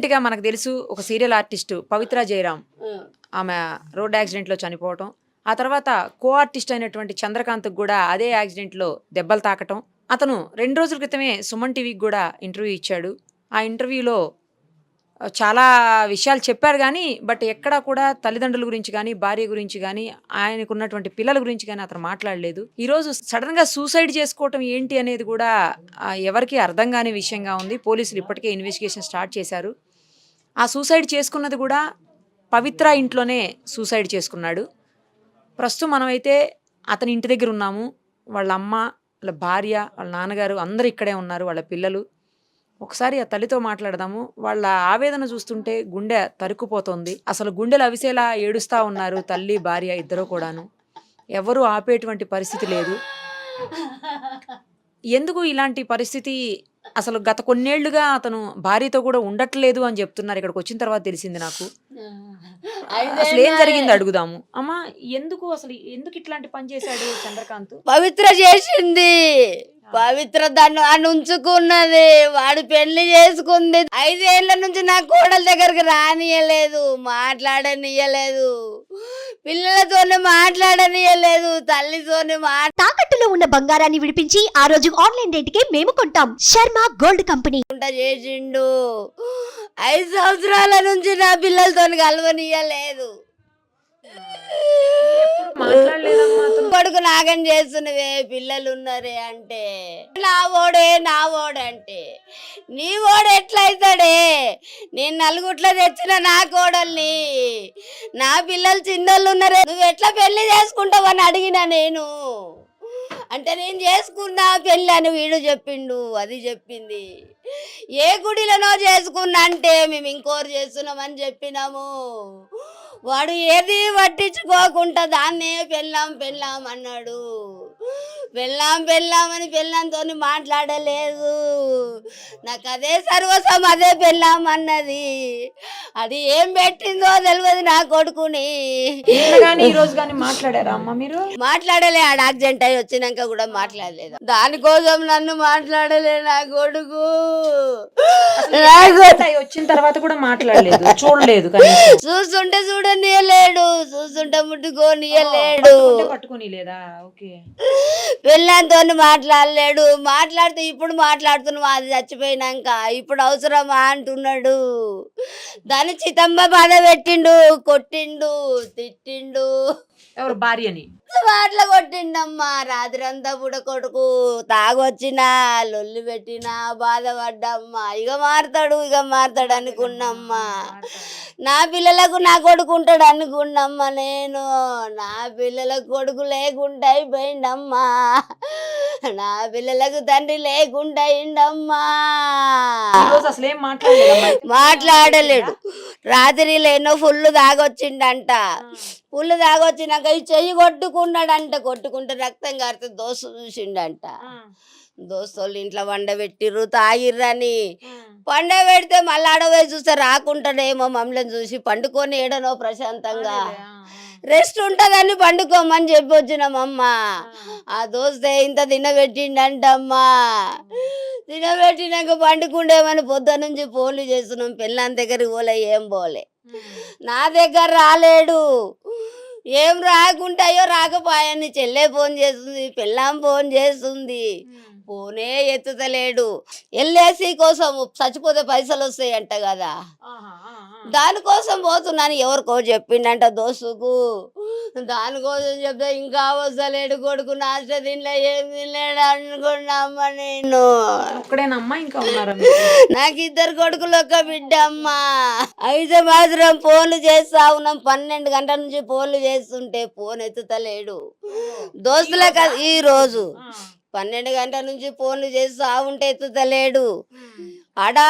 రీసెంట్గా మనకు తెలుసు ఒక సీరియల్ ఆర్టిస్టు పవిత్ర జయరాం ఆమె రోడ్ యాక్సిడెంట్లో చనిపోవటం, ఆ తర్వాత కో ఆర్టిస్ట్ అయినటువంటి చంద్రకాంత్కి కూడా అదే యాక్సిడెంట్లో దెబ్బలు తాకటం. అతను 2 రోజుల క్రితమే సుమన్ టీవీకి కూడా ఇంటర్వ్యూ ఇచ్చాడు. ఆ ఇంటర్వ్యూలో చాలా విషయాలు చెప్పారు గానీ, బట్ ఎక్కడా కూడా తల్లిదండ్రుల గురించి గానీ, భార్య గురించి గానీ, ఆయనకున్నటువంటి పిల్లల గురించి గానీ అతను మాట్లాడలేదు. ఈరోజు సడన్‌గా సూసైడ్ చేసుకోవటం ఏంటి అనేది కూడా ఎవరికీ అర్థం గాని విషయంగా ఉంది. పోలీసులు ఇప్పటికే ఇన్వెస్టిగేషన్ స్టార్ట్ చేశారు. ఆ సూసైడ్ చేసుకున్నది కూడా పవిత్ర ఇంట్లోనే సూసైడ్ చేసుకున్నాడు. ప్రస్తుతం మనమైతే అతని ఇంటి దగ్గర ఉన్నాము. వాళ్ళ అమ్మ, వాళ్ళ భార్య, వాళ్ళ నాన్నగారు అందరూ ఇక్కడే ఉన్నారు. వాళ్ళ పిల్లలు. ఒకసారి ఆ తల్లితో మాట్లాడదాము. వాళ్ళ ఆవేదన చూస్తుంటే గుండె తరుక్కుపోతోంది. అసలు గుండెలు అవిసేలా ఏడుస్తా ఉన్నారు తల్లి, భార్య ఇద్దరూ కూడాను. ఎవరు ఆపేటువంటి పరిస్థితి లేదు. ఎందుకు ఇలాంటి పరిస్థితి? అసలు గత కొన్నేళ్లుగా అతను భార్యతో కూడా ఉండట్లేదు అని చెప్తున్నారు. ఇక్కడికి వచ్చిన తర్వాత తెలిసింది నాకు. అసలు ఏం జరిగింది అడుగుదాము. అమ్మా, ఎందుకు ఇట్లాంటి పని చేశాడు చంద్రకాంత్? పవిత్ర చేసింది. పవిత్ర దాన్ని అని ఉంచుకున్నది. వాడు పెళ్లి చేసుకుంది. 5 ఏళ్ల నుంచి నా కోడల దగ్గరికి రానియలేదు, మాట్లాడనియలేదు, పిల్లలతోనే మాట్లాడనియలేదు, తల్లితోనే తాకట్టులో ఉన్న బంగారాన్ని విడిపించి ఆ రోజు ఆన్లైన్ రేటుకే మేము కొంటాం. శర్మ గోల్డ్ కంపెనీ చేసిండు. 5 సంవత్సరాల నుంచి నా పిల్లలతో కలవనియలేదు. కొడుకు నాగం చేస్తున్నవే, పిల్లలు ఉన్నారే అంటే నా ఓడంటే నీ ఓడు ఎట్లయితాడే? నేను నలుగుట్ల తెచ్చిన నా కోడల్ని, నా పిల్లలు చిన్నోళ్ళు ఉన్నారే, నువ్వు ఎట్లా పెళ్లి చేసుకుంటావని అడిగినా నేను. అంటే నేను చేసుకున్నా పెళ్ళి అని వీడు చెప్పిండు, అది చెప్పింది. ఏ గుడిలోనో చేసుకున్నా అంటే మేము ఇంకోరు చేస్తున్నామని చెప్పినాము. వాడు ఏది పట్టించుకోకుండా దాన్నే పెళ్ళాం అన్నాడు. పెళ్ళామని పెళ్ళంతో మాట్లాడలేదు. నాకు అదే సర్వస్వం, అదే పెళ్ళాం అన్నది. అది ఏం పెట్టిందో తెలియదు నా కొడుకుని. ఈ రోజు కానీ మాట్లాడారా అమ్మ మీరు? మాట్లాడలే. ఆడ యాక్సిడెంట్ అయ్యి వచ్చినాక కూడా మాట్లాడలేదు. దానికోసం నన్ను మాట్లాడలే నా కొడుకు. వచ్చిన తర్వాత కూడా మాట్లాడలేదు, చూడలేదు. చూస్తుంటే చూడనియలేడు, చూస్తుంటే ముట్టుకోనియలేడు, పట్టుకొని లేదా? ఓకే. పెళ్ళంతో మాట్లాడలేడు. మాట్లాడితే ఇప్పుడు మాట్లాడుతున్నాం, అది చచ్చిపోయినాక ఇప్పుడు అవసరమా అంటున్నాడు. దాన్ని చితంబ బాధ పెట్టిండు, కొట్టిండు, తిట్టిండు. ఎవరు? భార్యని వాట్ల కొట్టిండమ్మా. రాత్రంతా కూడా కొడుకు తాగొచ్చినా లొల్లి పెట్టినా బాధపడ్డమ్మా. ఇక మారతాడు అనుకున్నమ్మా. నా పిల్లలకు నా కొడుకు ఉంటాడు అనుకున్నమ్మా నేను. నా పిల్లలకు కొడుకు లేకుండా అయిపోయిండమ్మా. నా పిల్లలకు తండ్రి లేకుండా అయిండమ్మా. అసలేం మాట్లాడలేడు. రాత్రి లేనో ఫుల్ తాగొచ్చిండంట. ఫుల్ తాగొచ్చినాక ఈ చెయ్యి కొట్టుకుంటే రక్తం కారితే దోస్తు చూసిండంట. దోస్తులు ఇంట్లో వండబెట్టిర్రు, తాగిర్రని. పెడితే మళ్ళీ ఆడవేసి చూస్తే రాకుంటాడేమో మమ్మల్ని చూసి. పండుకొని ఏడనో ప్రశాంతంగా రెస్ట్ ఉంటుందని పండుకోమని చెప్పి వచ్చినామమ్మ. ఆ దోస్తే ఇంత తినబెట్టిండంటమ్మా. తినబెట్టినాక పండుకుండేమని పొద్దు నుంచి ఫోన్లు చేస్తున్నాం. పెళ్ళాం దగ్గరికి పోలే, ఏం పోలే. నా దగ్గర రాలేడు. ఏం రాకుంటాయో రాకపోయాని చెల్లె ఫోన్ చేస్తుంది, పెళ్ళాం ఫోన్ చేస్తుంది, ఫోనే ఎత్తుతలేడు. ఎల్ఐసి కోసం చచ్చిపోతే పైసలు వస్తాయంట కదా, దానికోసం పోతున్నాను ఎవరికో చెప్పిండంట దోస్తుకు. దానికోసం చెప్తే ఇంకా వస్తలేడు కొడుకు. నాశ తినలే, ఏం తినలేడు అనుకున్నామ్మా నేను. నాకు 2 కొడుకులు, 1 బిడ్డ అమ్మా. అయితే మాత్రం ఫోన్లు చేస్తా ఉన్నాం. 12 గంటల నుంచి ఫోన్లు చేస్తుంటే ఫోన్ ఎత్తుతలేడు. దోస్తులే కదా ఈ రోజు 12 గంటల నుంచి ఫోన్లు చేస్తా ఉంటే ఎత్తుతలేడు. అడా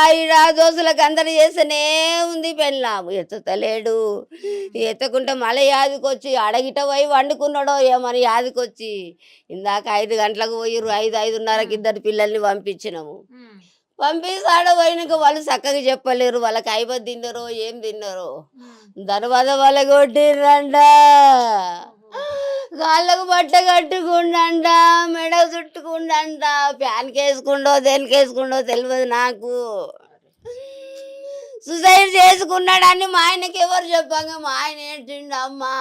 దోస్తులకు అందరు చేస్తేనే ఉంది, పెళ్ళాము ఎత్తుతలేడు. ఎత్తకుంటే మళ్ళీ యాదికొచ్చి అడగిట పోయి వండుకున్నాడో ఏమని యాదికొచ్చి ఇందాక 5 గంటలకు పోయిర్రు. 5:30కి 2 పిల్లల్ని పంపించినాము. పంపిస్తాడ పోయినాక వాళ్ళు చక్కగా చెప్పలేరు. వాళ్ళకి అయిపోయి తిన్నారో ఏం తిన్నారో. తర్వాత వాళ్ళ కొట్టిర్రంట. కాళ్ళకు బట్ట కట్టుకుండంట, మెడ చుట్టుకుండంట. ఫ్యాన్కి వేసుకుండో దేనికి వేసుకుండో తెలియదు నాకు. సూసైడ్ చేసుకున్నాడని మా ఆయనకి ఎవరు చెప్పంగా మా ఆయన ఏంటిండు అమ్మా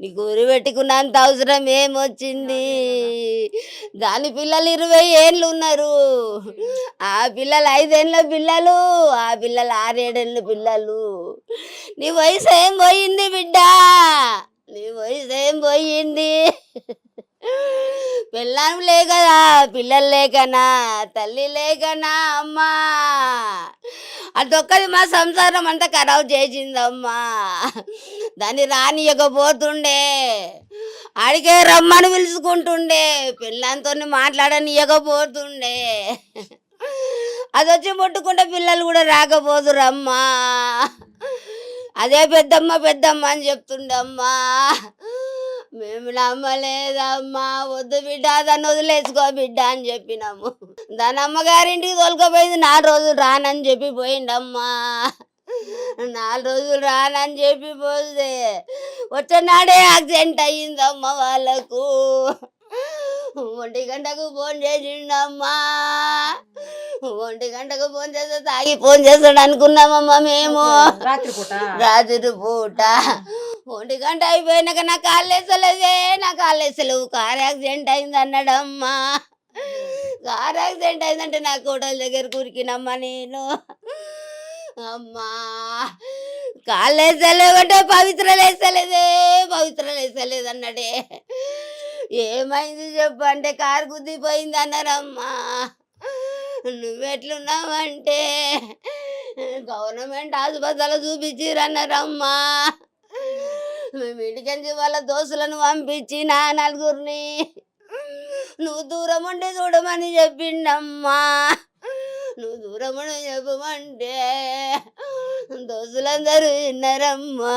నీకు ఊరు పెట్టుకున్నంత అవసరం ఏమొచ్చింది దాని పిల్లలు 20 ఏళ్ళు ఉన్నారు ఆ పిల్లలు 5 ఏళ్ళ పిల్లలు ఆ పిల్లలు 6 ఏడేళ్ళ పిల్లలు నీ వయసు ఏం పోయింది బిడ్డ నీ వయసు ఏం పోయింది పిల్లం లేకనా పిల్లలు లేకనా తల్లి లేకనా అమ్మా అదొక్కది మా సంసారం అంతా ఖరాబ్ చేసిందమ్మా దాన్ని రానియకపోతుండే ఆడికే రమ్మని పిలుచుకుంటుండే పిల్లలతో మాట్లాడనియకపోతుండే అది వచ్చి ముట్టుకుంటే పిల్లలు కూడా రాకపోదురమ్మా అదే పెద్దమ్మ అని చెప్తుండమ్మా మేము నమ్మలేదమ్మా వద్దు బిడ్డ దాన్ని వదిలేసుకో బిడ్డ అని చెప్పినాము దాని అమ్మగారింటికి తోలుకపోయింది 4 రోజులు రానని చెప్పి పోయిండమ్మా 4 రోజులు రానని చెప్పి పోతే వచ్చేనాడే యాక్సిడెంట్ అయ్యిందమ్మా వాళ్ళకు 1 గంటకు ఫోన్ చేసిండమ్మా 1 గంటకు ఫోన్ చేస్తే తాగి ఫోన్ చేస్తాడు అనుకున్నామమ్మా మేము రాత్రి పూట 1 గంట అయిపోయినాక నా కాళ్ళు వేసలేదే నా కాళ్ళు వేసలేవు కార్ యాక్సిడెంట్ అయింది అన్నాడమ్మా కార్ యాక్సిడెంట్ అయిందంటే నా కోడల దగ్గర కురికినమ్మా నేను అమ్మా కాళ్ళు వేసలేవంటే పవిత్రలు వేసలేదు అన్నాడే ఏమైంది చెప్పు అంటే కారు గుద్దిపోయింది అన్నారమ్మా నువ్వెట్లున్నావంటే గవర్నమెంట్ హాస్పిటల్ చూపించిరన్నారమ్మా మేము ఇంటికి వాళ్ళ దోస్తులను పంపించి నా 4గురిని నువ్వు దూరం ఉండి చూడమని చెప్పిండమ్మా నువ్వు దూరం ఉండి చెప్పమంటే దోస్తులందరూ విన్నారమ్మా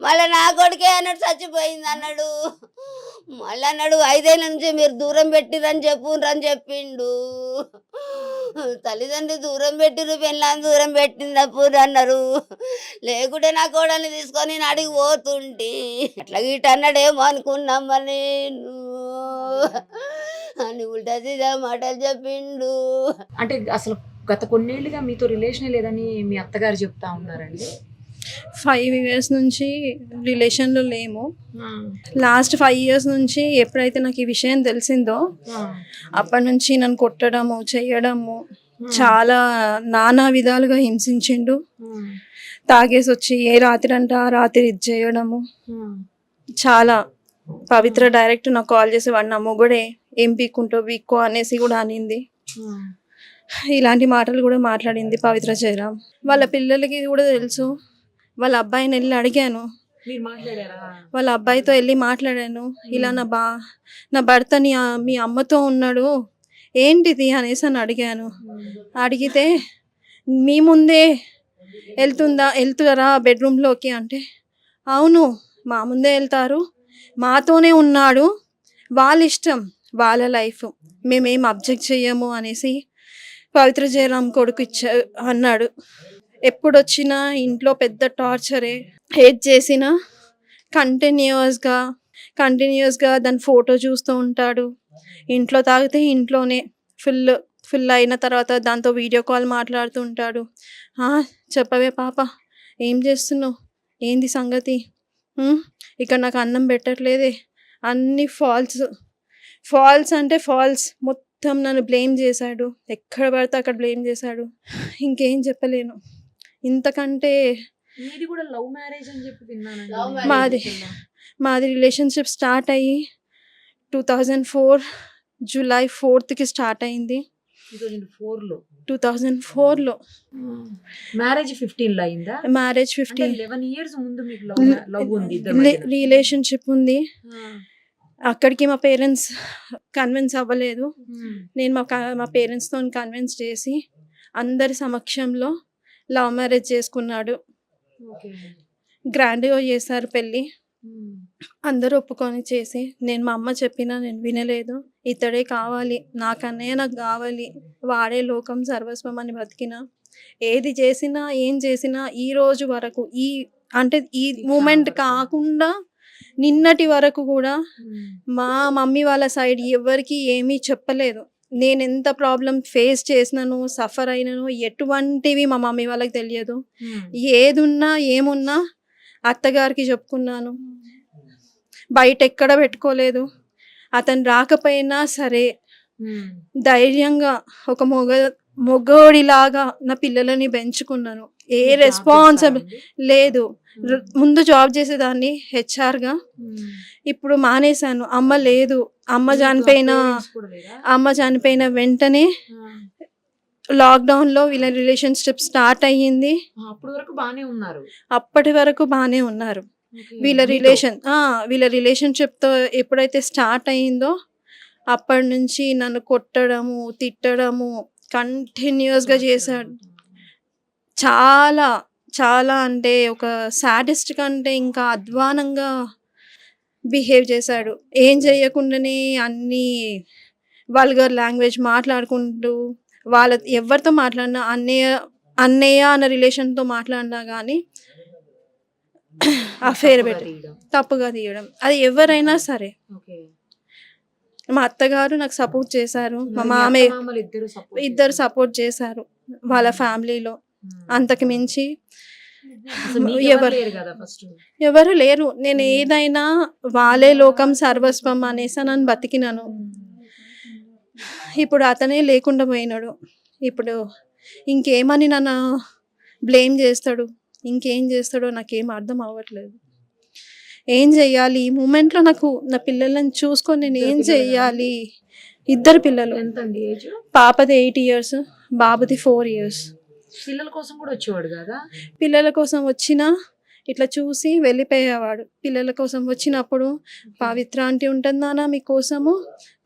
మళ్ళీ నా కొడుకే అన్నాడు చచ్చిపోయింది అన్నాడు మళ్ళీ అన్నాడు 5 ఏళ్ళ నుంచి మీరు దూరం పెట్టిరని చెప్పిండు తల్లిదండ్రులు దూరం పెట్టిరు పెళ్ళాన్ని దూరం పెట్టినప్పుడు అన్నారు లేకుంటే నా కోడల్ని తీసుకొని నేను అడిగి పోతుంటి అట్లా గిట్ట అన్నాడేమో అనుకున్నామ్మా నేను అని ఉల్టా సీదా మాటలు చెప్పిండు అంటే అసలు గత కొన్నేళ్ళుగా మీతో రిలేషన్ లేదని మీ అత్తగారు చెప్తా ఉన్నారండి 5 years నుంచి రిలేషన్లో లేము లాస్ట్ 5 years నుంచి ఎప్పుడైతే నాకు ఈ విషయం తెలిసిందో అప్పటి నుంచి నన్ను కొట్టడము చేయడము చాలా నానా విధాలుగా హింసించిండు తాగేసి వచ్చి ఏ రాత్రి అంటే ఆ రాత్రి ఇది చేయడము చాలా పవిత్ర డైరెక్ట్ నాకు కాల్ చేసి వాడు నా మొగుడే ఏం పీక్కుంటో వీక్కో అనేసి కూడా అనింది ఇలాంటి మాటలు కూడా మాట్లాడింది పవిత్ర జయరాం వాళ్ళ పిల్లలకి కూడా తెలుసు వాళ్ళ అబ్బాయిని వెళ్ళి అడిగాను వాళ్ళ అబ్బాయితో వెళ్ళి మాట్లాడాను ఇలా నా భర్త మీ అమ్మతో ఉన్నాడు ఏంటిది అనేసి అని అడిగాను అడిగితే మీ ముందే వెళ్తారా బెడ్రూమ్లోకి అంటే అవును మా ముందే వెళ్తారు మాతోనే ఉన్నాడు వాళ్ళ ఇష్టం వాళ్ళ లైఫ్ మేమేం అబ్జెక్ట్ చెయ్యము అనేసి పవిత్ర జయరాం కొడుకు అన్నాడు ఎప్పుడు వచ్చినా ఇంట్లో పెద్ద టార్చరే హేట్ చేసినా కంటిన్యూస్గా దాని ఫోటో చూస్తూ ఉంటాడు ఇంట్లో తాగితే ఇంట్లోనే ఫుల్ అయిన తర్వాత దాంతో వీడియో కాల్ మాట్లాడుతూ ఉంటాడు చెప్పవే పాప ఏం చేస్తున్నావు ఏంది సంగతి ఇక్కడ నాకు అన్నం పెట్టట్లేదే అన్ని ఫాల్స్ అంటే ఫాల్స్ మొత్తం నన్ను బ్లేమ్ చేశాడు ఎక్కడ పడితే అక్కడ బ్లేమ్ చేశాడు ఇంకేం చెప్పలేను ఇంతకంటే మీది కూడా లవ్ మ్యారేజ్ అని చెప్పి విన్నాను మాది రిలేషన్షిప్ స్టార్ట్ అయ్యి 2004 July 4th స్టార్ట్ అయింది 2004లో మ్యారేజ్ 15లో అయిందా మ్యారేజ్ 11 years ముందు మీకు లవ్ ఉంది రిలేషన్షిప్ ఉంది అక్కడికి మా పేరెంట్స్ కన్విన్స్ అవ్వలేదు నేను మా పేరెంట్స్తో కన్విన్స్ చేసి అందరి సమక్షంలో లవ్ మ్యారేజ్ చేసుకున్నాడు గ్రాండ్గా చేశారు పెళ్ళి అందరూ ఒప్పుకొని చేసి నేను మా అమ్మ చెప్పినా నేను వినలేదు ఇతడే కావాలి నాకన్నయ్య నాకు కావాలి వాడే లోకం సర్వస్వం అని బతికిన ఏది చేసినా ఏం చేసినా ఈ రోజు వరకు ఈ మూమెంట్ కాకుండా నిన్నటి వరకు కూడా మా మమ్మీ వాళ్ళ సైడ్ ఎవరికి ఏమీ చెప్పలేదు నేను ఎంత ప్రాబ్లం ఫేస్ చేసినాను, సఫర్ అయినాను, ఎటువంటివి మా మమ్మీ వాళ్ళకి తెలియదు. ఏదున్నా ఏమున్నా అత్తగారికి చెప్పుకున్నాను, బయట ఎక్కడ పెట్టుకోలేదు. అతను రాకపోయినా సరే ధైర్యంగా ఒక మొగోడిలాగా నా పిల్లలని పెంచుకున్నాను. ఏ రెస్పాన్సిబుల్ లేదు. ముందు జాబ్ చేసేదాన్ని హెచ్ఆర్గా, ఇప్పుడు మానేశాను. అమ్మ లేదు. అమ్మ చనిపోయిన వెంటనే లాక్డౌన్లో వీళ్ళ రిలేషన్షిప్ స్టార్ట్ అయ్యింది. అప్పటి వరకు బాగానే ఉన్నారు. వీళ్ళ రిలేషన్షిప్తో ఎప్పుడైతే స్టార్ట్ అయ్యిందో అప్పటి నుంచి నన్ను కొట్టడము, తిట్టడము కంటిన్యూస్గా చేశాడు. చాలా చాలా అంటే ఒక సాడిస్ట్ కంటే ఇంకా అధ్వానంగా బిహేవ్ చేశాడు. ఏం చేయకుండానే అన్ని వల్గర్ లాంగ్వేజ్ మాట్లాడుకుంటూ, ఎవరితో మాట్లాడినా అన్నయ్య అన్న రిలేషన్తో మాట్లాడినా కానీ అఫేర్ పెట్టి తప్పుగా తీయడం, అది ఎవరైనా సరే. మా అత్తగారు నాకు సపోర్ట్ చేశారు, మా మామయ్య ఇద్దరు సపోర్ట్ చేశారు వాళ్ళ ఫ్యామిలీలో. అంతకు మించి ఎవరు లేరు. నేను ఏదైనా వాళ్ళే లోకం సర్వస్వం అనేసి నన్ను బతికినాను. ఇప్పుడు అతనే లేకుండా పోయినాడు. ఇప్పుడు ఇంకేమని నన్ను బ్లేమ్ చేస్తాడు, ఇంకేం చేస్తాడో నాకేం అర్థం అవ్వట్లేదు. ఏం చెయ్యాలి ఈ మూమెంట్లో? నాకు నా పిల్లలను చూసుకొని నేను ఏం చెయ్యాలి? ఇద్దరు పిల్లలు, పాపది 8 years, బాబుది 4 years. పిల్లల కోసం కూడా వచ్చేవాడు కదా? పిల్లల కోసం వచ్చినా ఇట్లా చూసి వెళ్ళిపోయేవాడు. పిల్లల కోసం వచ్చినప్పుడు పవిత్ర ఆంటీ ఉంటుందానా మీకోసము,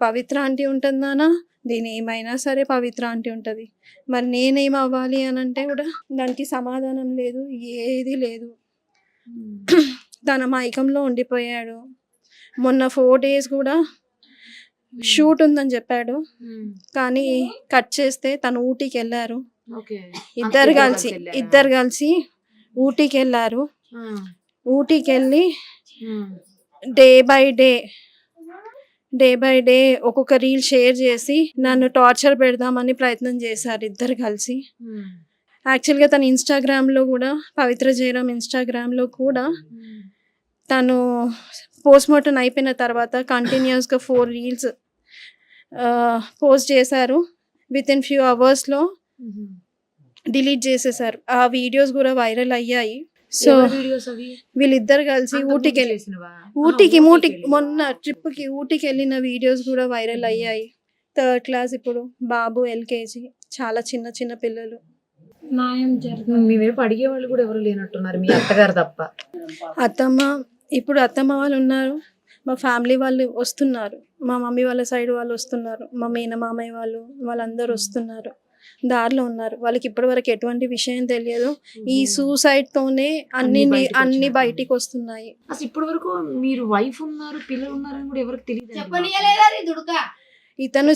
పవిత్ర ఆంటీ ఉంటుందానా, దీని ఏమైనా సరే పవిత్ర ఆంటీ ఉంటుంది. మరి నేనేం అవ్వాలి అని అంటే కూడా దానికి సమాధానం లేదు, ఏది లేదు. తన మైకంలో ఉండిపోయాడు. మొన్న 4 days కూడా షూట్ ఉందని చెప్పాడు, కానీ కట్ చేస్తే తను ఊటీకి వెళ్ళారు. ఇద్దరు కలిసి ఊటీకి వెళ్ళారు. ఊటీకి వెళ్ళి డే బై డే ఒక్కొక్క రీల్ షేర్ చేసి నన్ను టార్చర్ పెడదామని ప్రయత్నం చేశారు ఇద్దరు కలిసి. యాక్చువల్గా తను ఇన్స్టాగ్రామ్లో కూడా, పవిత్ర జయరామ్ ఇన్స్టాగ్రామ్లో కూడా తను పోస్ట్మార్టం అయిపోయిన తర్వాత కంటిన్యూస్గా 4 reels పోస్ట్ చేశారు. With in few hours delete చేసేసారు. ఆ వీడియోస్ కూడా వైరల్ అయ్యాయి. సో వీళ్ళిద్దరు కలిసి మొన్న ట్రిప్కి ఊటీకి వెళ్ళిన వీడియోస్ కూడా వైరల్ అయ్యాయి. 3rd class, ఇప్పుడు బాబు LKG, చాలా చిన్న చిన్న పిల్లలు. మీ వైపు అడిగే వాళ్ళు కూడా ఎవరు లేనట్టున్నారు, మీ అత్తగారు తప్ప. ఇప్పుడు అత్తమ్మ వాళ్ళు ఉన్నారు, మా ఫ్యామిలీ వాళ్ళు వస్తున్నారు, మా మమ్మీ వాళ్ళ సైడ్ వాళ్ళు వస్తున్నారు, మా మేనమామయ్య వాళ్ళందరూ వస్తున్నారు, దారిలో ఉన్నారు. వాళ్ళకి ఇప్పటి వరకు ఎటువంటి విషయం తెలియదు. ఈ సూసైడ్ తోనే అన్ని బయటికి వస్తున్నాయి. అసలు ఇప్పటి వరకు మీరు వైఫ్ ఉన్నారు, పిల్లలు ఉన్నారని కూడా ఎవరికి తెలియదు. అతను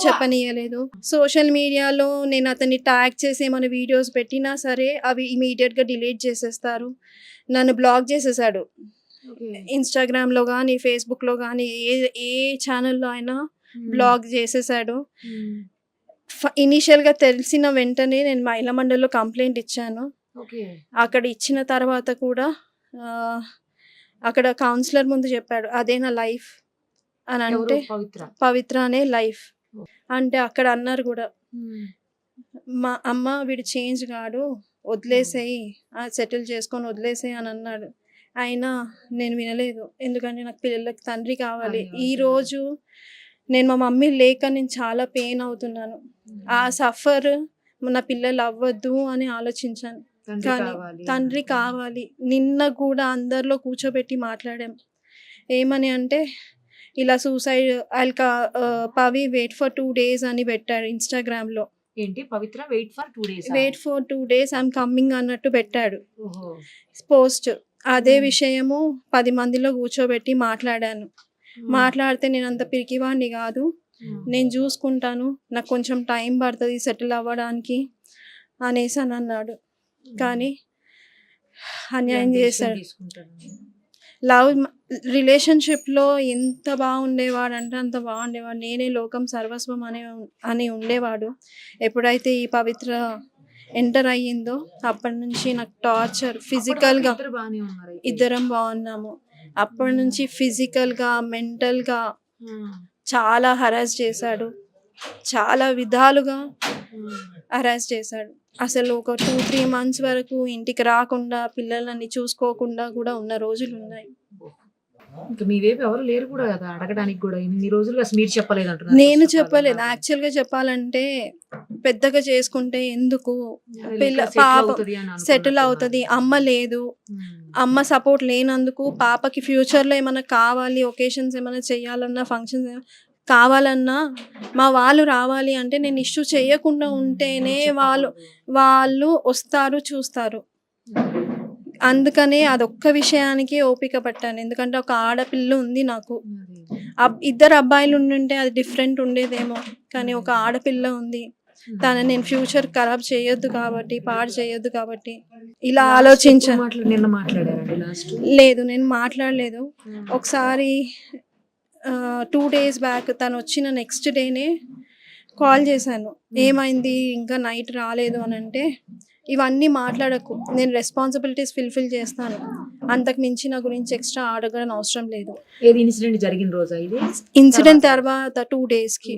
చెప్పనీయలేదు. సోషల్ మీడియాలో నేను అతన్ని ట్యాగ్ చేసి ఏమైనా వీడియోస్ పెట్టినా సరే అవి ఇమీడియట్గా డిలీట్ చేసేస్తారు. నన్ను బ్లాక్ చేసేసాడు. ఇన్స్టాగ్రామ్లో కానీ, ఫేస్బుక్లో కానీ, ఏ ఛానల్లో అయినా బ్లాక్ చేసేసాడు. ఇనీషియల్గా తెలిసిన వెంటనే నేను మహిళా మండలిలో కంప్లైంట్ ఇచ్చాను. అక్కడ ఇచ్చిన తర్వాత కూడా అక్కడ కౌన్సిలర్ ముందు చెప్పాడు, అదే నా లైఫ్ అని. అంటే పవిత్ర అనే లైఫ్ అంటే అక్కడ అన్నారు కూడా, మా అమ్మ వీడు చేంజ్ కాడు, వదిలేసేయి, సెటిల్ చేసుకొని వదిలేసేయి అని అన్నాడు. అయినా నేను వినలేదు, ఎందుకంటే నాకు పిల్లలకి తండ్రి కావాలి. ఈరోజు నేను మా మమ్మీ లేక నేను చాలా పెయిన్ అవుతున్నాను. ఆ సఫర్ నా పిల్లలు అవ్వద్దు అని ఆలోచించాను. కానీ తండ్రి కావాలి. నిన్న కూడా అందరిలో కూర్చోబెట్టి మాట్లాడాం. ఏమని అంటే ఇలా suicide Pavi wait for 2 days అని పెట్టాడు ఇన్స్టాగ్రామ్లో. ఏంటి Pavitra wait for 2 days I'm coming అన్నట్టు పెట్టాడు పోస్ట్. అదే విషయము 10 మందిలో కూర్చోబెట్టి మాట్లాడాను. మాట్లాడితే నేను అంత పిరికివాడిని కాదు, నేను చూసుకుంటాను, నాకు కొంచెం టైం పడుతుంది సెటిల్ అవ్వడానికి అనేసి అని అన్నాడు. కానీ అన్యాయం చేశాడు. రిలేషన్షిప్లో ఎంత బాగుండేవాడు అంటే అంత బాగుండేవాడు. నేనే లోకం సర్వస్వం అని ఉండేవాడు. ఎప్పుడైతే ఈ పవిత్ర ఎంటర్ అయ్యిందో అప్పటి నుంచి నాకు టార్చర్ ఫిజికల్గా, ఇద్దరు బాగానే ఉన్నారు అయితే. ఇద్దరం బాగున్నాము. అప్పటి నుంచి ఫిజికల్గా, మెంటల్గా చాలా హరాస్ చేశాడు. చాలా విధాలుగా హరాస్ చేశాడు. అసలు ఒక 2-3 months వరకు ఇంటికి రాకుండా, పిల్లలని చూసుకోకుండా కూడా ఉన్న రోజులు ఉన్నాయి. ఇంకా మీ వైపు ఎవరు లేరు కూడా కదా అడగడానికి కూడా. ఇన్ని రోజులుగా అసలు మీరు చెప్పలేదు అంటున్నారు. నేను చెప్పలేదు. యాక్చువల్గా చెప్పాలంటే పెద్దగా చేసుకుంటే ఎందుకు, పాప సెటిల్ అవుతుంది, అమ్మ లేదు, అమ్మ సపోర్ట్ లేనందుకు పాపకి ఫ్యూచర్లో ఏమైనా కావాలి, ఒకేషన్స్ ఏమైనా చేయాలన్నా, ఫంక్షన్స్ కావాలన్నా మా వాళ్ళు రావాలి అంటే నేను ఇష్యూ చేయకుండా ఉంటేనే వాళ్ళు వస్తారు, చూస్తారు. అందుకనే అదొక్క విషయానికి ఓపిక పట్టాను. ఎందుకంటే ఒక ఆడపిల్ల ఉంది నాకు. ఇద్దరు అబ్బాయిలు ఉండుంటే అది డిఫరెంట్ ఉండేదేమో, కానీ ఒక ఆడపిల్ల ఉంది. నేను ఫ్యూచర్ ఖరాబ్ చేయొద్దు కాబట్టి, పాడు చేయొద్దు కాబట్టి ఇలా ఆలోచించాను. నిన్న మాట్లాడారండి లాస్ట్? లేదు, నేను మాట్లాడలేదు. ఒకసారి 2 days బ్యాక్ తను వచ్చిన నెక్స్ట్ డేనే కాల్ చేశాను. ఏమైంది ఇంకా నైట్ రాలేదు అని అంటే, ఇవన్నీ మాట్లాడకు, నేను రెస్పాన్సిబిలిటీస్ ఫుల్ఫిల్ చేస్తాను, అంతకు మించి నా గురించి ఎక్స్ట్రా అడగడం అవసరం లేదు. ఏది ఇన్సిడెంట్ జరిగిన రోజా ఇది? ఇన్సిడెంట్ తర్వాత 2 daysకి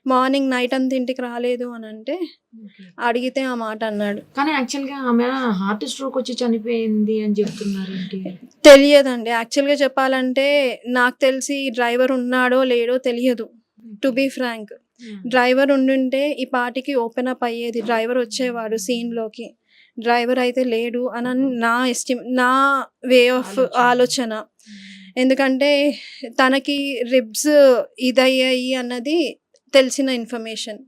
మార్నింగ్ నైట్ అంతా ఇంటికి రాలేదు అని అంటే అడిగితే ఆ మాట అన్నాడు. కానీ యాక్చువల్గా ఆమె హార్ట్ స్ట్రోక్ వచ్చి చనిపోయింది అని చెప్తున్నారు. తెలియదండి. యాక్చువల్గా చెప్పాలంటే నాకు తెలిసి డ్రైవర్ ఉన్నాడో లేడో తెలియదు. టు బీ ఫ్రాంక్, డ్రైవర్ ఉండుంటే ఈ పాటికి ఓపెన్ అప్ అయ్యేది, డ్రైవర్ వచ్చేవాడు సీన్లోకి. డ్రైవర్ అయితే లేడు అని నా వే ఆఫ్ ఆలోచన. ఎందుకంటే తనకి రిబ్స్ ఇదయ్యాయి అన్నది తెలిసిన ఇన్ఫర్మేషన్,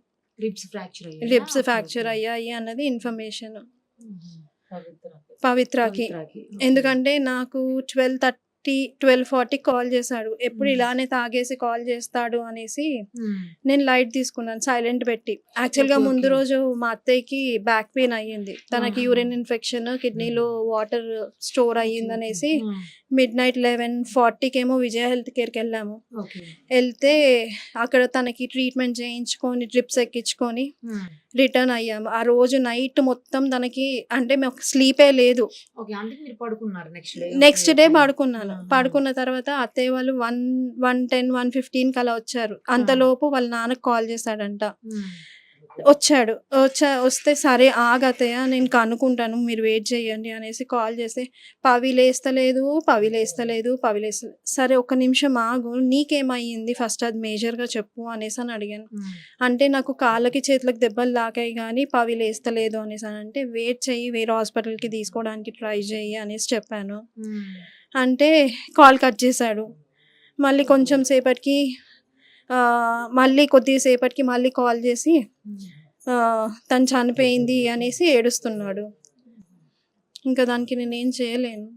రిబ్స్ ఫ్రాక్చర్ అయ్యాయి అన్నది ఇన్ఫర్మేషన్ పవిత్రకి. ఎందుకంటే నాకు 12:40 కాల్ చేశాడు. ఎప్పుడు ఇలానే తాగేసి కాల్ చేస్తాడు అనేసి నేను లైట్ తీసుకున్నాను, సైలెంట్ పెట్టి. యాక్చువల్గా ముందు రోజు మా అత్తయ్యకి బ్యాక్ పెయిన్ అయ్యింది, తనకి యూరిన్ ఇన్ఫెక్షన్, కిడ్నీలో వాటర్ స్టోర్ అయ్యింది అనేసి midnight 11:40కేమో విజయ హెల్త్ కేర్కి వెళ్ళాము. వెళ్తే అక్కడ తనకి ట్రీట్మెంట్ చేయించుకొని డ్రిప్స్ ఎక్కించుకొని రిటర్న్ అయ్యాము. ఆ రోజు నైట్ మొత్తం తనకి అంటే మాకు స్లీపే లేదు. నెక్స్ట్ డే పడుకున్నాను. పడుకున్న తర్వాత అత్తయ్య వాళ్ళు 1:10, 1:15 అలా వచ్చారు. అంతలోపు వాళ్ళ నాన్నకు కాల్ చేశాడంట. వస్తే సరే ఆగతయ్య, నేను కనుక్కుంటాను, మీరు వెయిట్ చేయండి అనేసి కాల్ చేస్తే పవి లేస్తలేదు. సరే ఒక్క నిమిషం ఆగు, నీకేమయ్యింది ఫస్ట్ అది మేజర్గా చెప్పు అనేసి అని అడిగాను. అంటే నాకు కాళ్ళకి చేతులకు దెబ్బలు తాకాయి కానీ పవి లేస్తలేదు అనేసి అని అంటే, వెయిట్ చెయ్యి, వేరే హాస్పిటల్కి తీసుకోవడానికి ట్రై చెయ్యి అనేసి చెప్పాను. అంటే కాల్ కట్ చేశాడు. మళ్ళీ కొంచెం సేపటికి కొద్దిసేపటికి మళ్ళీ కాల్ చేసి తను చనిపోయింది అనేసి ఏడుస్తున్నాడు. ఇంకా దానికి నేనేం చేయలేను.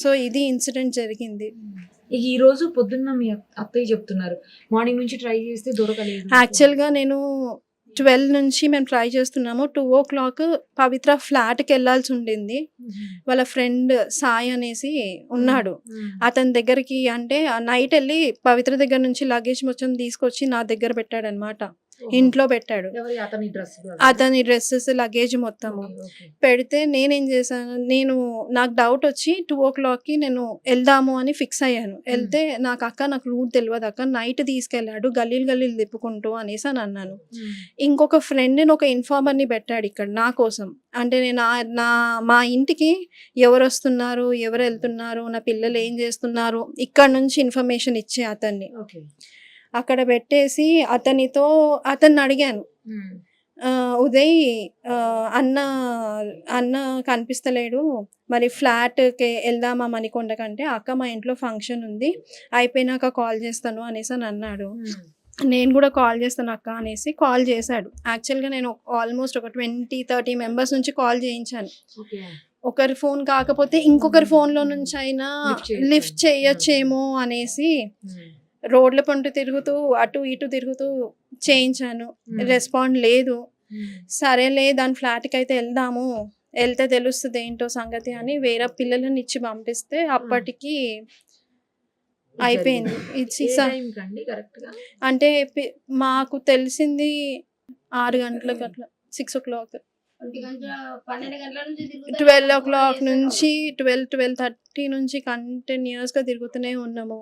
సో ఇది ఇన్సిడెంట్ జరిగింది. ఈ రోజు పొద్దున్న మీ అత్తయ్య చెప్తున్నారు మార్నింగ్ నుంచి ట్రై చేస్తే దొరకలేదు. యాక్చువల్గా నేను 12 నుంచి మేము ట్రై చేస్తున్నాము. 2 o'clock పవిత్ర ఫ్లాట్కి వెళ్ళాల్సి ఉండింది. వాళ్ళ ఫ్రెండ్ సాయి అనేసి ఉన్నాడు, అతని దగ్గరికి. అంటే నైట్ వెళ్ళి పవిత్ర దగ్గర నుంచి లగేజ్ మొత్తం తీసుకొచ్చి నా దగ్గర పెట్టాడు అనమాట. ఇంట్లో పెట్టాడు అతని డ్రెస్సెస్, లగేజ్ మొత్తము పెడితే నేనేం చేశాను, నాకు డౌట్ వచ్చి 2 o'clockకి నేను వెళ్దాము అని ఫిక్స్ అయ్యాను. వెళ్తే నాకు రూట్ తెలియదు అక్క, నైట్ తీసుకెళ్ళాడు గల్లీలు తిప్పుకుంటూ అనేసి అని అన్నాను. ఇంకొక ఫ్రెండ్ని ఒక ఇన్ఫార్మర్ని పెట్టాడు ఇక్కడ నా కోసం. అంటే నేను మా ఇంటికి ఎవరు వస్తున్నారు, ఎవరు వెళ్తున్నారు, నా పిల్లలు ఏం చేస్తున్నారు, ఇక్కడ నుంచి ఇన్ఫర్మేషన్ ఇచ్చే అతన్ని అక్కడ పెట్టేసి అతన్ని అడిగాను, ఉదయ్ అన్న కనిపిస్తలేడు, మరి ఫ్లాట్కి వెళ్దామా మణికొండ కంటే, అక్క మా ఇంట్లో ఫంక్షన్ ఉంది అయిపోయినాక కాల్ చేస్తాను అనేసి అని అన్నాడు. నేను కూడా కాల్ చేస్తాను అక్క అనేసి కాల్ చేశాడు. యాక్చువల్గా నేను ఆల్మోస్ట్ ఒక 20-30 మెంబర్స్ నుంచి కాల్ చేయించాను. ఒకరి ఫోన్ కాకపోతే ఇంకొకరి ఫోన్లో నుంచి అయినా లిఫ్ట్ చేయొచ్చేమో అనేసి రోడ్ల పంట తిరుగుతూ అటు ఇటు తిరుగుతూ చేయించాను. రెస్పాండ్ లేదు. సరేలే దాని ఫ్లాట్కి అయితే వెళ్తే తెలుస్తుంది ఏంటో సంగతి అని వేరే పిల్లలని ఇచ్చి పంపిస్తే అప్పటికి అయిపోయింది. అంటే మాకు తెలిసింది 6 గంటలకు అట్లా 6 o'clock 12 o'clock నుంచి 12:30 నుంచి కంటిన్యూస్గా తిరుగుతూనే ఉన్నాము.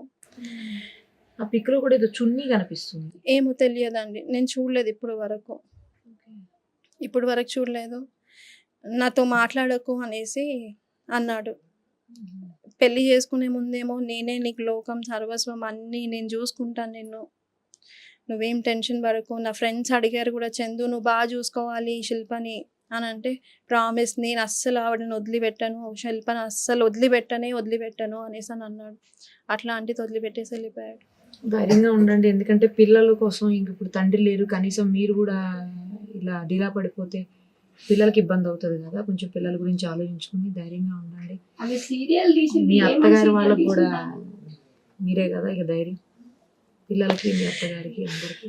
ఆ పిక్లో కూడా ఏదో చున్నీ కనిపిస్తుంది. ఏమో తెలియదండి, నేను చూడలేదు ఇప్పుడు వరకు చూడలేదు. నాతో మాట్లాడకు అనేసి అన్నాడు. పెళ్లి చేసుకునే ముందేమో నేనే నీకు లోకం సర్వస్వం అన్నీ నేను చూసుకుంటాను, నువ్వేం టెన్షన్ పడకు. నా ఫ్రెండ్స్ అడిగారు కూడా, చందు నువ్వు బాగా చూసుకోవాలి శిల్పని అని అంటే, ప్రామిస్ నేను అస్సలు ఆవిడని వదిలిపెట్టాను, శిల్పని అస్సలు వదిలిపెట్టాను అనేసి అని అన్నాడు. అట్లాంటిది వదిలిపెట్టేసి వెళ్ళిపోయాడు. ధైర్యంగా ఉండండి, ఎందుకంటే పిల్లల కోసం ఇంక ఇప్పుడు తండ్రి లేరు, కనీసం మీరు కూడా ఇలా డీలా పడిపోతే పిల్లలకి ఇబ్బంది అవుతుంది కదా. కొంచెం పిల్లల గురించి ఆలోచించుకుని ధైర్యంగా ఉండండి. మీ అత్తగారి వాళ్ళకు కూడా మీరే కదా ఇక ధైర్యం, పిల్లలకి మీ అత్తగారికి అందరికి.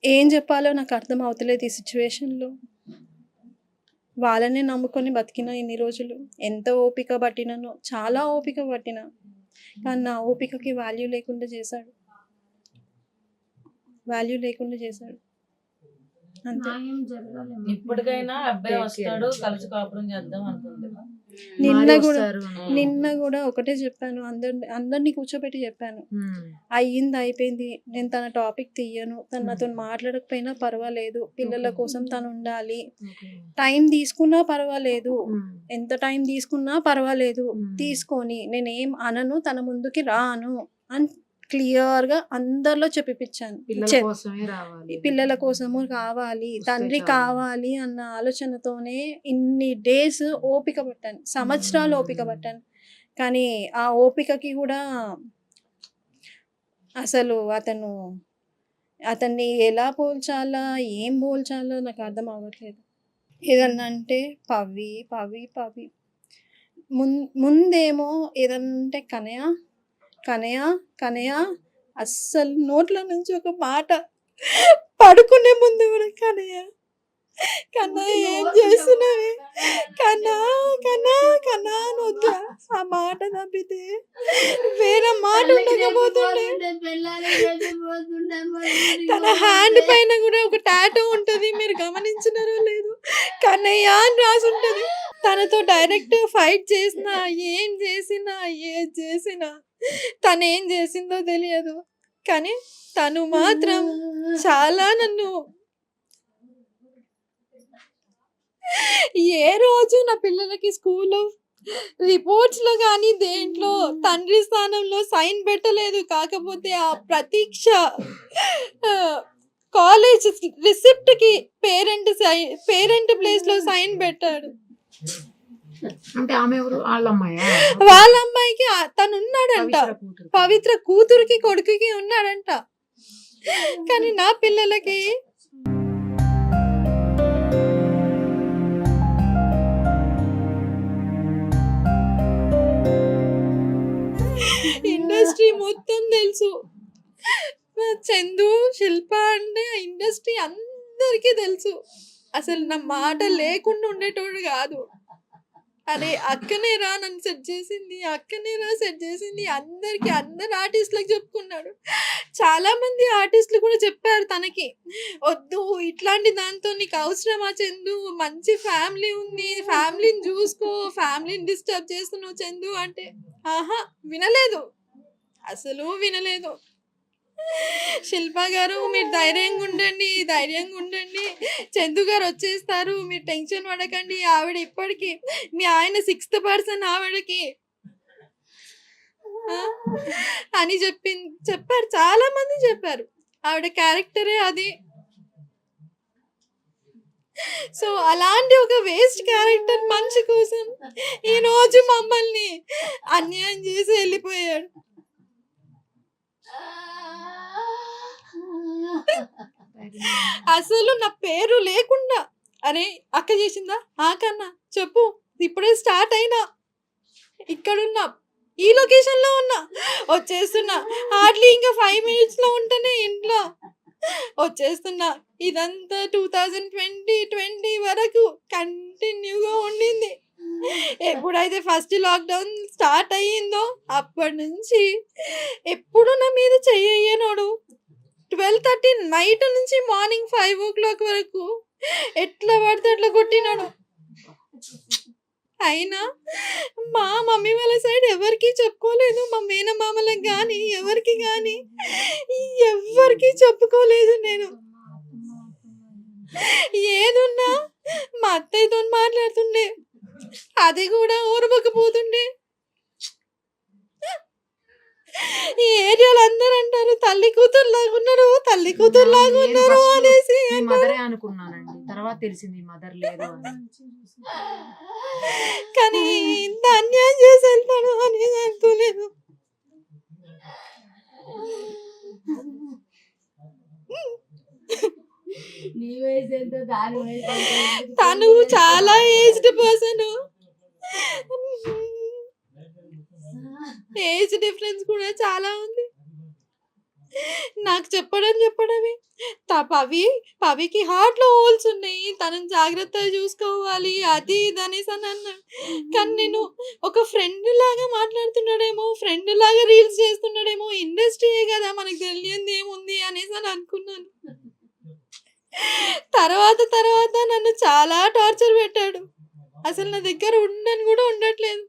ఏం చెప్పాలో నాకు అర్థం అవుతలేదు ఈ సిచ్యువేషన్లో. వాళ్ళనే నమ్ముకొని బతికిన ఇన్ని రోజులు, ఎంత ఓపిక పట్టినానో, చాలా ఓపిక పట్టినా, కానీ నా ఓపికకి వాల్యూ లేకుండా చేశాడు. అంతే. ఇప్పటికైనా అబ్బాయి వస్తాడు, కలిసి కాపురం చేద్దాం అనుకుంది. నిన్న కూడా ఒకటే చెప్పాను, అందరినీ కూర్చోబెట్టి చెప్పాను, అయిపోయింది, నేను తన టాపిక్ తీయను, తను నాతో మాట్లాడకపోయినా పర్వాలేదు, పిల్లల కోసం తను ఉండాలి, టైం తీసుకున్నా పర్వాలేదు, ఎంత టైం తీసుకున్నా పర్వాలేదు, తీసుకొని నేనేం అనను, తన ముందుకి రాను అని క్లియర్గా అందరిలో చెప్పిపించాను. పిల్లల కోసము కావాలి, తండ్రి కావాలి అన్న ఆలోచనతోనే ఇన్ని డేస్ ఓపిక పట్టాను, సంవత్సరాలు ఓపిక పట్టాను. కానీ ఆ ఓపికకి కూడా అసలు అతన్ని ఎలా పోల్చాలా, ఏం పోల్చాలో నాకు అర్థం అవ్వట్లేదు. ఏదన్నా అంటే పవి పవి పవి, ముందేమో ఏదంటే కనయ అస్సలు నోట్ల నుంచి ఒక మాట, పడుకునే ముందు కూడా కన్నా ఏం చేస్తున్నావే, కన్నా వద్దా, ఆ మాట తప్పితే వేరే మాట ఉండకపోతుండే. తన హ్యాండ్ పైన కూడా ఒక టాటూ ఉంటది, మీరు గమనించినారో లేదు, కన్నయ్య అని రాసి ఉంటది. తనతో డైరెక్ట్ ఫైట్ చేసినా, ఏది చేసినా తను ఏం చేసిందో తెలియదు, కానీ తను మాత్రం చాలా నన్ను, ఏ రోజు నా పిల్లలకి స్కూల్లో రిపోర్ట్స్ లో కానీ దేంట్లో తండ్రి స్థానంలో సైన్ పెట్టలేదు. కాకపోతే ఆ ప్రతీక్ష కాలేజ్ రిసిప్ట్ కి పేరెంట్ ప్లేస్ లో సైన్ పెట్టాడు. అంటే ఆమె ఎవరు? వాళ్ళ అమ్మాయికి తను ఉన్నాడంట, పవిత్ర కూతురికి కొడుకుకి ఉన్నాడంట, కానీ నా పిల్లలకి ఇండస్ట్రీ మొత్తం తెలుసు. చందు, శిల్ప అంటే ఇండస్ట్రీ అందరికీ తెలుసు. అసలు నా మాట లేకుండా ఉండేటోడు కాదు. అరే అక్కనే రా నన్ను సెట్ చేసింది, అందరికి, అందరు ఆర్టిస్టులకు చెప్పుకున్నాడు. చాలా మంది ఆర్టిస్టులు కూడా చెప్పారు తనకి, వద్దు ఇట్లాంటి దాంతో నీకు అవసరమా చందు, మంచి ఫ్యామిలీ ఉంది, ఫ్యామిలీని చూసుకో, ఫ్యామిలీని డిస్టర్బ్ చేస్తున్నావు చందు అంటే, వినలేదు, అసలు వినలేదు. శిల్ప గారు మీరు ధైర్యంగా ఉండండి, చందు గారు వచ్చేస్తారు, మీరు టెన్షన్ పడకండి, ఆవిడ ఇప్పటికి మీ ఆయన 6th person ఆవిడకి అని చెప్పారు. చాలా మంది చెప్పారు, ఆవిడ క్యారెక్టరే అది. సో అలాంటి ఒక వేస్ట్ క్యారెక్టర్ మనిషి కోసం ఈ రోజు మమ్మల్ని అన్యాయం చేసి వెళ్ళిపోయాడు. అసలు నా పేరు లేకుండా, అరే అక్క చేసిందా, కన్నా చెప్పు, ఇప్పుడే స్టార్ట్ అయినా, ఇక్కడున్నా, ఈ లొకేషన్ లో ఉన్నా, వచ్చేస్తున్నా, హార్డ్లీ ఇంకా 5 minutes లో ఉంటేనే ఇంట్లో వచ్చేస్తున్నా. ఇదంతా 2020 వరకు కంటిన్యూగా ఉండింది. ఎప్పుడైతే ఫస్ట్ లాక్డౌన్ స్టార్ట్ అయ్యిందో అప్పటి నుంచి ఎప్పుడు నా మీద చెయ్యనోడు. 12:30 నైట్ నుంచి మార్నింగ్ 5 వరకు ఎట్లా పడితే అట్లా కొట్టినాడు. అయినా మా మమ్మీ వాళ్ళ సైడ్ ఎవరికి చెప్పుకోలేదు, మా మేనమామలకు కానీ ఎవరికి కానీ ఎవరికి చెప్పుకోలేదు. నేను ఏదున్నా మా అత్తయ్యతో మాట్లాడుతుండే, అది కూడా ఊరబోకపోతుండే. ఈ ఏరియాలో అందరూ అంటారు తల్లి కూతురు లాగా ఉన్నారు, తల్లి కూతురు లాగా ఉన్నారు అనేసి. మదరే అనుకున్నానండి, తర్వాత తెలిసింది మదర్ లేదు అని. కానీ ఇంత అన్యాయం చేసి వెళ్తాడు అనేది అనుకోలేదు. తను చాలా ఏజ్డ్ పర్సన్, ఏజ్ డిఫరెన్స్ కూడా చాలా ఉంది. నాకు చెప్పడమే పవికి హార్ట్ లో హోల్స్ ఉన్నాయి, తనని జాగ్రత్తగా చూసుకోవాలి అది ఇది అనేసి అని అన్నాడు. కానీ నేను ఒక ఫ్రెండ్ లాగా మాట్లాడుతున్నాడేమో, ఫ్రెండ్ లాగా రీల్స్ చేస్తున్నాడేమో, ఇండస్ట్రీయే కదా మనకు తెలియంది ఏముంది అనేసి అని అనుకున్నాను. తర్వాత నన్ను చాలా టార్చర్ పెట్టాడు. అసలు నా దగ్గర ఉండని కూడా ఉండట్లేదు.